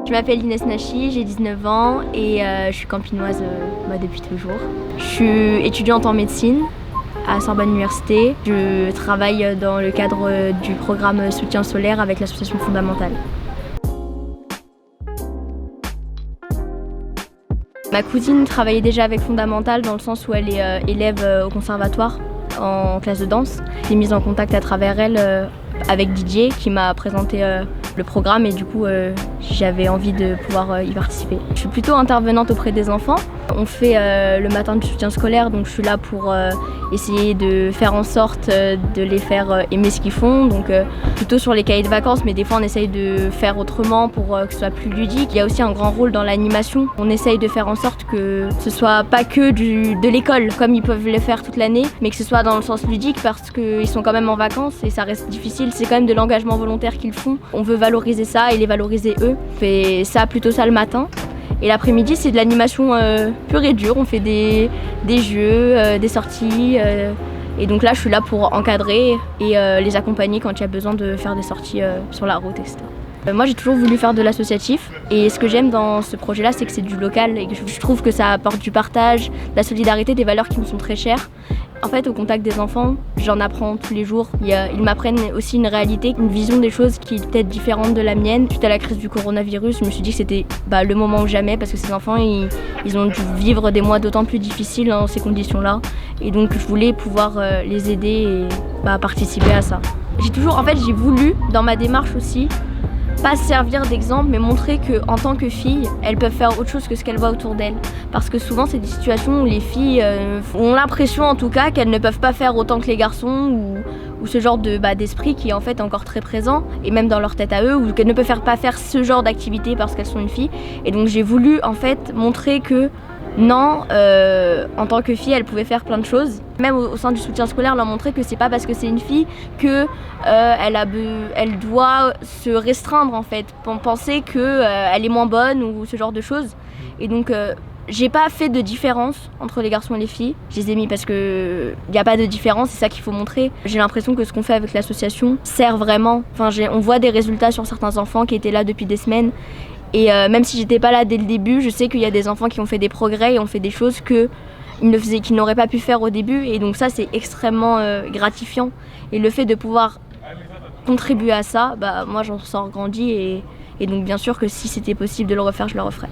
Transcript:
Je m'appelle Inès Nachi, j'ai 19 ans et je suis campinoise depuis toujours. Je suis étudiante en médecine à Sorbonne Université. Je travaille dans le cadre du programme soutien solaire avec l'association Fondamentale. Ma cousine travaillait déjà avec Fondamentale dans le sens où elle est élève au conservatoire en classe de danse. J'ai mise en contact à travers elle avec Didier qui m'a présenté le programme et du coup j'avais envie de pouvoir y participer. Je suis plutôt intervenante auprès des enfants. On fait le matin du soutien scolaire, donc je suis là pour essayer de faire en sorte de les faire aimer ce qu'ils font. Donc plutôt sur les cahiers de vacances, mais des fois on essaye de faire autrement pour que ce soit plus ludique. Il y a aussi un grand rôle dans l'animation. On essaye de faire en sorte que ce soit pas que de l'école, comme ils peuvent le faire toute l'année, mais que ce soit dans le sens ludique parce qu'ils sont quand même en vacances et ça reste difficile. C'est quand même de l'engagement volontaire qu'ils font. On veut valoriser ça et les valoriser eux. On fait ça plutôt ça le matin. Et l'après-midi, c'est de l'animation pure et dure. On fait des jeux, des sorties. Et donc là, je suis là pour encadrer et les accompagner quand il y a besoin de faire des sorties sur la route, etc. Moi, j'ai toujours voulu faire de l'associatif. Et ce que j'aime dans ce projet-là, c'est que c'est du local. Et que je trouve que ça apporte du partage, de la solidarité, des valeurs qui me sont très chères. En fait, au contact des enfants, j'en apprends tous les jours. Ils m'apprennent aussi une réalité, une vision des choses qui est peut-être différente de la mienne. Suite à la crise du coronavirus, je me suis dit que c'était le moment ou jamais parce que ces enfants, ils ont dû vivre des mois d'autant plus difficiles dans ces conditions-là. Et donc, je voulais pouvoir les aider et participer à ça. J'ai voulu, dans ma démarche aussi, pas servir d'exemple, mais montrer qu'en tant que fille, elles peuvent faire autre chose que ce qu'elles voient autour d'elles. Parce que souvent, c'est des situations où les filles ont l'impression, en tout cas, qu'elles ne peuvent pas faire autant que les garçons ou ce genre d'esprit qui est en fait encore très présent, et même dans leur tête à eux, ou qu'elles ne peuvent pas faire ce genre d'activité parce qu'elles sont une fille. Et donc, j'ai voulu, en fait, montrer que non, en tant que fille, elle pouvait faire plein de choses. Même au sein du soutien scolaire, leur montrer que c'est pas parce que c'est une fille que elle doit se restreindre en fait, penser que elle est moins bonne ou ce genre de choses. Et donc j'ai pas fait de différence entre les garçons et les filles. Je les ai mis parce que y a pas de différence, c'est ça qu'il faut montrer. J'ai l'impression que ce qu'on fait avec l'association sert vraiment. On voit des résultats sur certains enfants qui étaient là depuis des semaines. Et même si j'étais pas là dès le début, je sais qu'il y a des enfants qui ont fait des progrès et ont fait des choses qu'ils n'auraient pas pu faire au début. Et donc ça, c'est extrêmement gratifiant. Et le fait de pouvoir contribuer à ça, moi j'en sors grandi. Et donc bien sûr que si c'était possible de le refaire, je le referais.